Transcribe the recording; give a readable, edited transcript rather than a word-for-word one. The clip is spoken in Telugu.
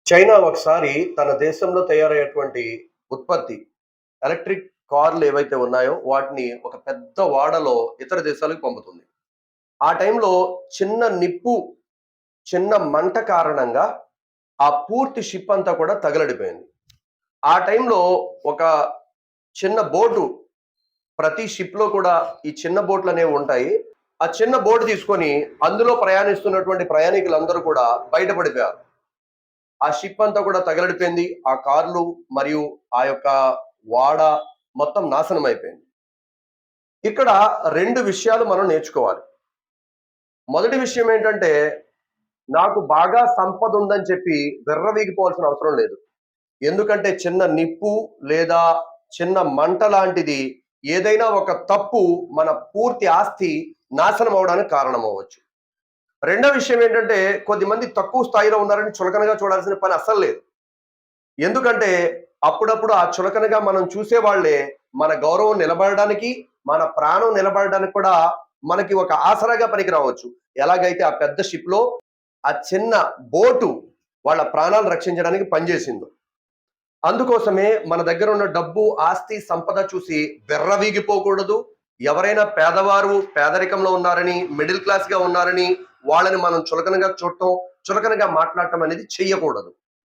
చైనా ఒకసారి తన దేశంలో తయారయ్యేటువంటి ఉత్పత్తి ఎలక్ట్రిక్ కార్లు ఏవైతే ఉన్నాయో వాటిని ఒక పెద్ద ఓడలో ఇతర దేశాలకు పంపుతుంది. ఆ టైంలో చిన్న నిప్పు, చిన్న మంట కారణంగా ఆ పూర్తి షిప్ అంతా కూడా తగలడిపోయింది. ఆ టైంలో ఒక చిన్న బోటు, ప్రతి షిప్‌లో కూడా ఈ చిన్న బోట్‌లనేవి ఉంటాయి. ఆ చిన్న బోట్ తీసుకొని అందులో ప్రయాణిస్తున్నటువంటి ప్రయాణికులందరూ కూడా బయటపడిపోయారు. ఆ షిప్ అంతా కూడా తగలడిపోయింది. ఆ కార్లు మరియు ఆ యొక్క వాడ మొత్తం నాశనం అయిపోయింది. ఇక్కడ 2 విషయాలు మనం నేర్చుకోవాలి. మొదటి విషయం ఏంటంటే, నాకు బాగా సంపద ఉందని చెప్పి విర్రవీగిపోవాల్సిన అవసరం లేదు. ఎందుకంటే చిన్న నిప్పు లేదా చిన్న మంట లాంటిది ఏదైనా ఒక తప్పు మన పూర్తి ఆస్తి నాశనం అవ్వడానికి కారణమవ్వచ్చు. రెండో విషయం ఏంటంటే, కొద్దిమంది తక్కువ స్థాయిలో ఉన్నారని చులకనగా చూడాల్సిన పని అస్సలు లేదు. ఎందుకంటే అప్పుడప్పుడు ఆ చులకనగా మనం చూసేవాళ్ళే మన గౌరవం నిలబడడానికి, మన ప్రాణం నిలబడడానికి కూడా మనకి ఒక ఆసరాగా పనికి రావచ్చు. ఎలాగైతే ఆ పెద్ద షిప్‌లో ఆ చిన్న బోటు వాళ్ళ ప్రాణాలు రక్షించడానికి పనిచేసిందో. అందుకోసమే మన దగ్గర ఉన్న డబ్బు, ఆస్తి, సంపద చూసి విర్రవీగిపోకూడదు. ఎవరైనా పేదవారు పేదరికంలో ఉన్నారని, మిడిల్ క్లాస్‌గా ఉన్నారని వాళ్ళని మనం చులకనగా చూడటం, చులకనగా మాట్లాడటం అనేది చెయ్యకూడదు.